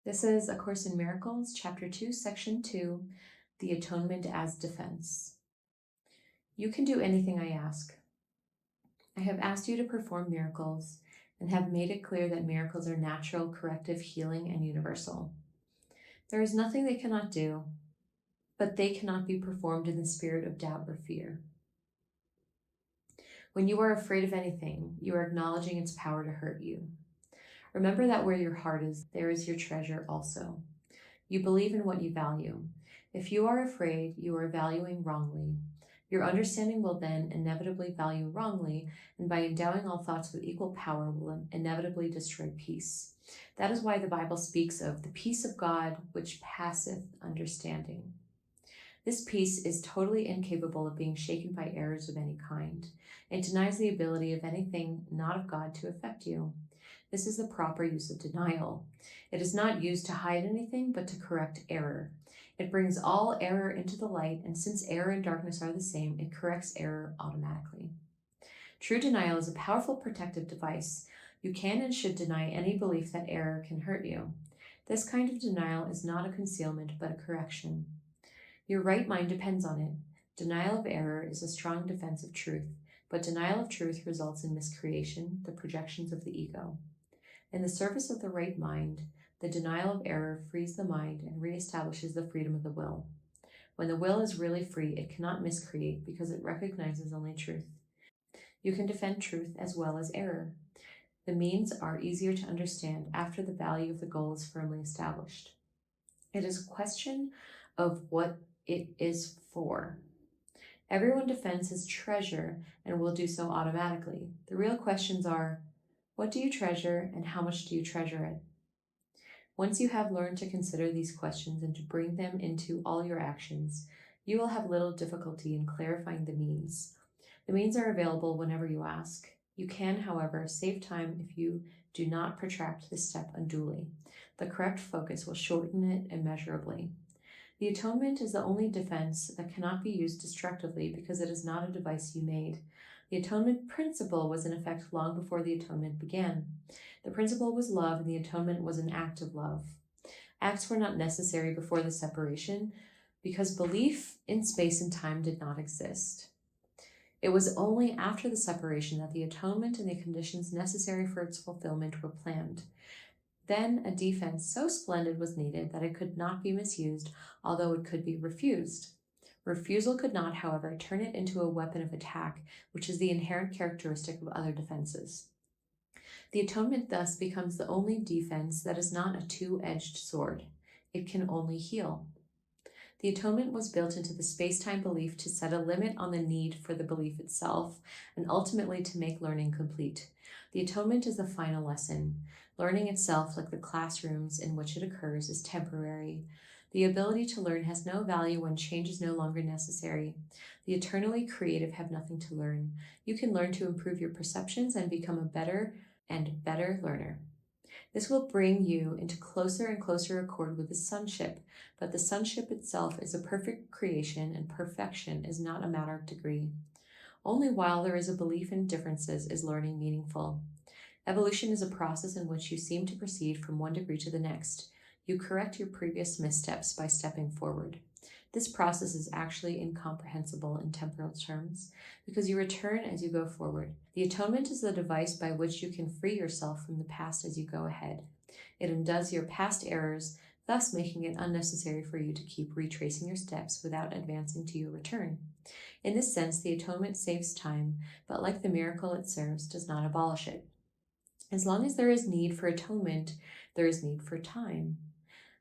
This is A Course in Miracles, Chapter 2, Section 2, The Atonement as Defense. You can do anything I ask. I have asked you to perform miracles and have made it clear that miracles are natural, corrective, healing, and universal. There is nothing they cannot do, but they cannot be performed in the spirit of doubt or fear. When you are afraid of anything, you are acknowledging its power to hurt you. Remember that where your heart is, there is your treasure also. You believe in what you value. If you are afraid, you are valuing wrongly. Your understanding will then inevitably value wrongly, and by endowing all thoughts with equal power will inevitably destroy peace. That is why the Bible speaks of the peace of God which passeth understanding. This peace is totally incapable of being shaken by errors of any kind. It denies the ability of anything not of God to affect you. This is the proper use of denial. It is not used to hide anything, but to correct error. It brings all error into the light, and since error and darkness are the same, it corrects error automatically. True denial is a powerful protective device. You can and should deny any belief that error can hurt you. This kind of denial is not a concealment, but a correction. Your right mind depends on it. Denial of error is a strong defense of truth, but denial of truth results in miscreation, the projections of the ego. In the service of the right mind, the denial of error frees the mind and reestablishes the freedom of the will. When the will is really free, it cannot miscreate because it recognizes only truth. You can defend truth as well as error. The means are easier to understand after the value of the goal is firmly established. It is a question of what it is for. Everyone defends his treasure and will do so automatically. The real questions are, what do you treasure and how much do you treasure it? Once you have learned to consider these questions and to bring them into all your actions, you will have little difficulty in clarifying the means. The means are available whenever you ask. You can, however, save time if you do not protract this step unduly. The correct focus will shorten it immeasurably. The atonement is the only defense that cannot be used destructively because it is not a device you made. The atonement principle was in effect long before the atonement began. The principle was love, and the atonement was an act of love. Acts were not necessary before the separation because belief in space and time did not exist. It was only after the separation that the atonement and the conditions necessary for its fulfillment were planned. Then a defense so splendid was needed that it could not be misused, although it could be refused. Refusal could not, however, turn it into a weapon of attack, which is the inherent characteristic of other defenses. The atonement thus becomes the only defense that is not a two-edged sword. It can only heal. The atonement was built into the space-time belief to set a limit on the need for the belief itself, and ultimately to make learning complete. The atonement is the final lesson. Learning itself, like the classrooms in which it occurs, is temporary. The ability to learn has no value when change is no longer necessary. The eternally creative have nothing to learn. You can learn to improve your perceptions and become a better and better learner. This will bring you into closer and closer accord with the sonship, but the sonship itself is a perfect creation, and perfection is not a matter of degree. Only while there is a belief in differences is learning meaningful. Evolution is a process in which you seem to proceed from one degree to the next. You correct your previous missteps by stepping forward. This process is actually incomprehensible in temporal terms because you return as you go forward. The atonement is the device by which you can free yourself from the past as you go ahead. It undoes your past errors, thus making it unnecessary for you to keep retracing your steps without advancing to your return. In this sense, the atonement saves time, but like the miracle it serves, does not abolish it. As long as there is need for atonement, there is need for time.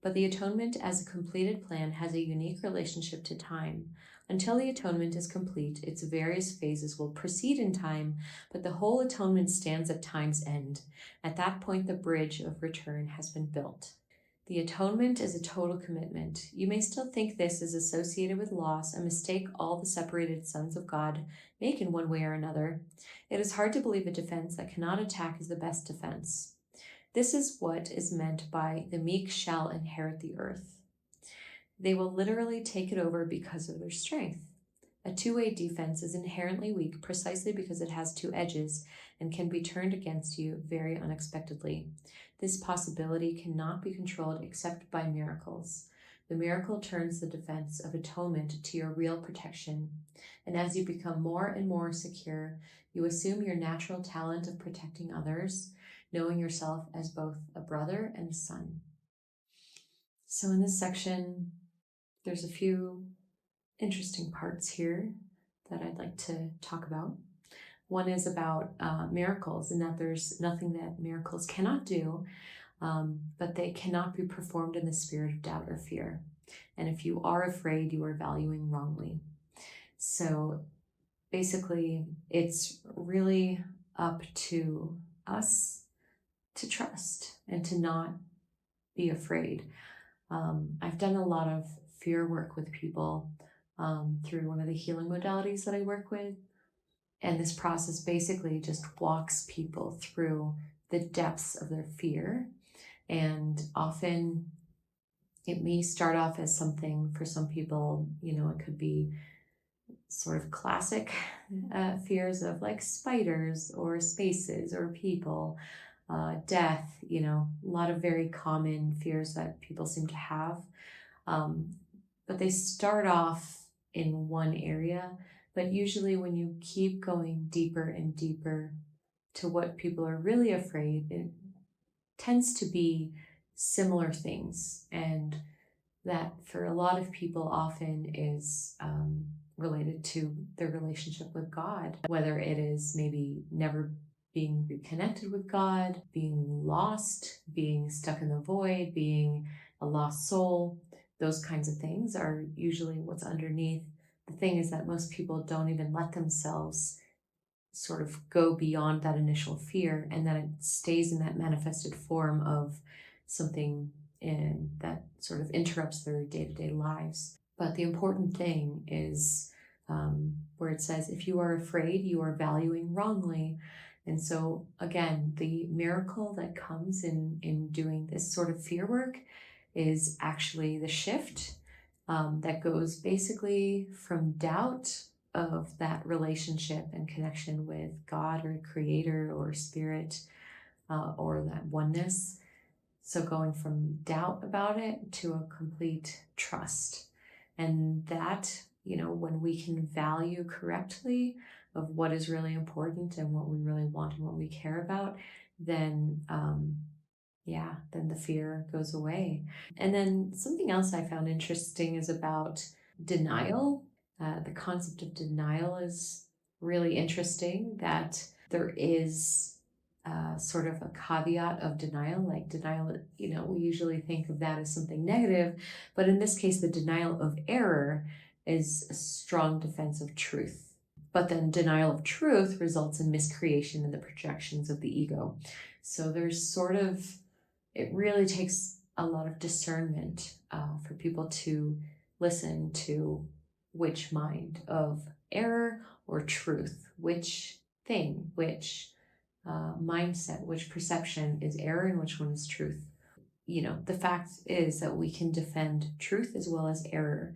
But the atonement as a completed plan has a unique relationship to time. Until the atonement is complete, its various phases will proceed in time, but the whole atonement stands at time's end. At that point, the bridge of return has been built. The atonement is a total commitment. You may still think this is associated with loss, a mistake all the separated sons of God make in one way or another. It is hard to believe a defense that cannot attack is the best defense. This is what is meant by the meek shall inherit the earth. They will literally take it over because of their strength. A two-way defense is inherently weak precisely because it has two edges and can be turned against you very unexpectedly. This possibility cannot be controlled except by miracles. The miracle turns the defense of atonement to your real protection, and as you become more and more secure, you assume your natural talent of protecting others, knowing yourself as both a brother and a son. So in this section, there's a few interesting parts here that I'd like to talk about. One is about miracles, and that there's nothing that miracles cannot do, but they cannot be performed in the spirit of doubt or fear. And if you are afraid, you are valuing wrongly. So basically, it's really up to us to trust and to not be afraid. I've done a lot of fear work with people through one of the healing modalities that I work with. And this process basically just walks people through the depths of their fear. And often it may start off as something for some people, it could be sort of classic fears of like spiders or spaces or people, death, a lot of very common fears that people seem to have. But they start off in one area, but usually when you keep going deeper and deeper to what people are really afraid, it tends to be similar things. And that for a lot of people often is related to their relationship with God, whether it is maybe never being reconnected with God, being lost, being stuck in the void, being a lost soul. Those kinds of things are usually what's underneath. The thing is that most people don't even let themselves sort of go beyond that initial fear, and then it stays in that manifested form of something that sort of interrupts their day-to-day lives. But the important thing is where it says, if you are afraid, you are valuing wrongly. And so again, the miracle that comes in doing this sort of fear work is actually the shift that goes basically from doubt of that relationship and connection with God or creator or spirit or that oneness. So going from doubt about it to a complete trust. And that, when we can value correctly of what is really important and what we really want and what we care about, then then the fear goes away. And then something else I found interesting is about denial. The concept of denial is really interesting, that there is sort of a caveat of denial. Like denial, we usually think of that as something negative, but in this case, the denial of error is a strong defense of truth. But then denial of truth results in miscreation and the projections of the ego. So there's it really takes a lot of discernment for people to listen to which mind of error or truth, which thing, which mindset, which perception is error and which one is truth. The fact is that we can defend truth as well as error,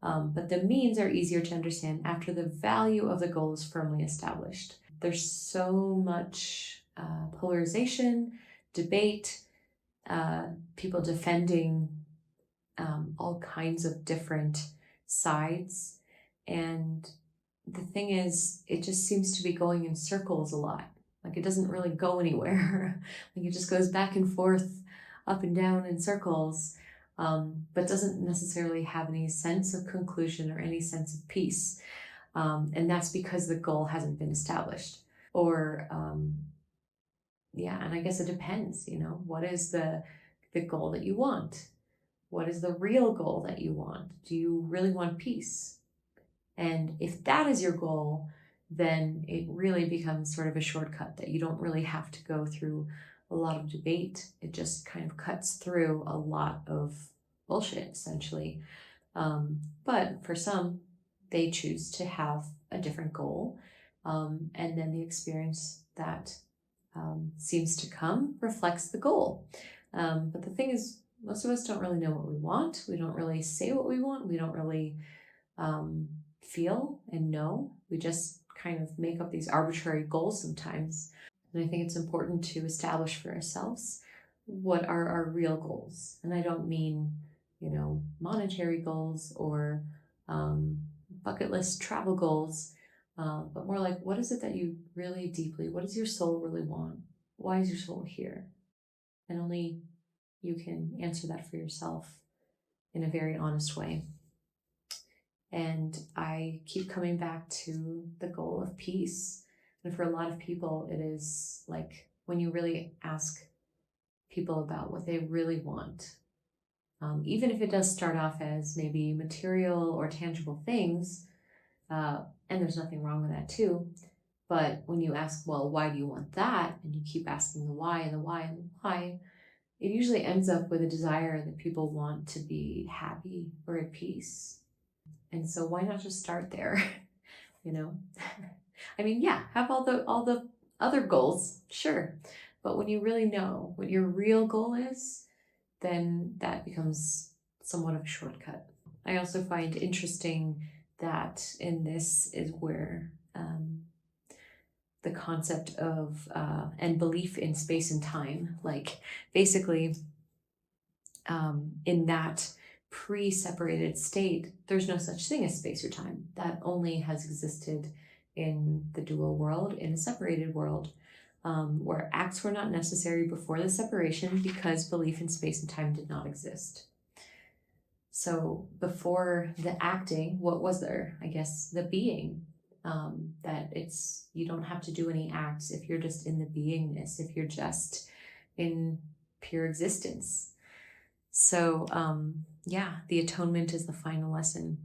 but the means are easier to understand after the value of the goal is firmly established. There's so much polarization, debate, people defending all kinds of different sides. And the thing is, it just seems to be going in circles a lot. Like it doesn't really go anywhere. Like it just goes back and forth, up and down in circles, but doesn't necessarily have any sense of conclusion or any sense of peace. And that's because the goal hasn't been established. Or, and I guess it depends, what is the goal that you want? What is the real goal that you want? Do you really want peace? And if that is your goal, then it really becomes sort of a shortcut that you don't really have to go through a lot of debate. It just kind of cuts through a lot of bullshit, essentially. But for some, they choose to have a different goal. And then the experience that seems to come reflects the goal. But the thing is, most of us don't really know what we want. We don't really say what we want. We don't really feel and know. We just kind of make up these arbitrary goals sometimes. And I think it's important to establish for ourselves what are our real goals. And I don't mean, monetary goals or bucket list travel goals, but more like, what is it that you really deeply, what does your soul really want? Why is your soul here? And only you can answer that for yourself in a very honest way. And I keep coming back to the goal of peace. And for a lot of people, it is like when you really ask people about what they really want, even if it does start off as maybe material or tangible things, and there's nothing wrong with that too. But when you ask, well, why do you want that? And you keep asking the why and the why and the why, it usually ends up with a desire that people want to be happy or at peace. And so why not just start there? I mean, yeah, have all the other goals, sure. But when you really know what your real goal is, then that becomes somewhat of a shortcut. I also find interesting that in this is where the concept of and belief in space and time, like basically in that pre-separated state, there's no such thing as space or time. That only has existed in the dual world, in a separated world, where acts were not necessary before the separation because belief in space and time did not exist. So before the acting, what was there? I guess the being, that you don't have to do any acts if you're just in the beingness, if you're just in pure existence. So the atonement is the final lesson.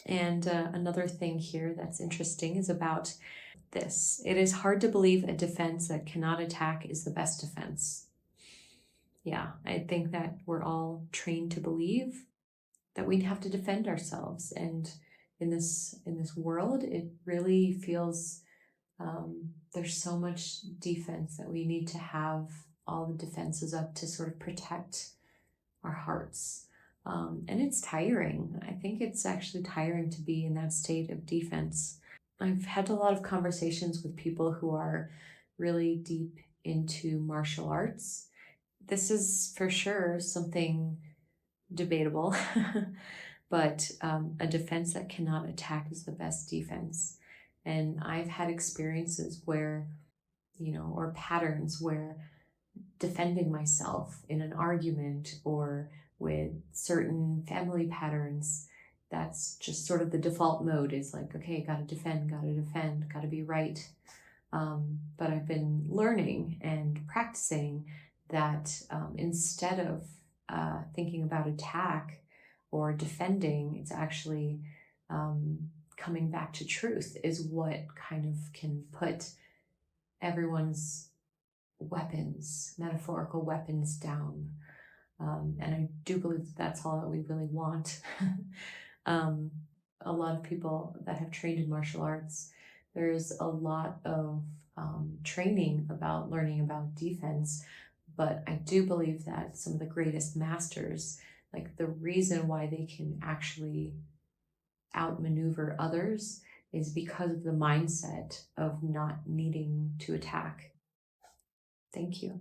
And another thing here that's interesting is about this. It is hard to believe a defense that cannot attack is the best defense. Yeah, I think that we're all trained to believe that we have to defend ourselves. And in this world, it really feels there's so much defense that we need to have all the defenses up to sort of protect our hearts. And it's tiring. I think it's actually tiring to be in that state of defense. I've had a lot of conversations with people who are really deep into martial arts. This is for sure something debatable, but a defense that cannot attack is the best defense. And I've had experiences where, or patterns where defending myself in an argument or with certain family patterns, that's just sort of the default mode is like, okay, gotta defend, gotta be right. But I've been learning and practicing that instead of thinking about attack or defending, it's actually coming back to truth is what kind of can put everyone's weapons, metaphorical weapons down. And I do believe that's all that we really want. A lot of people that have trained in martial arts, there's a lot of training about learning about defense, but I do believe that some of the greatest masters, like the reason why they can actually outmaneuver others is because of the mindset of not needing to attack. Thank you.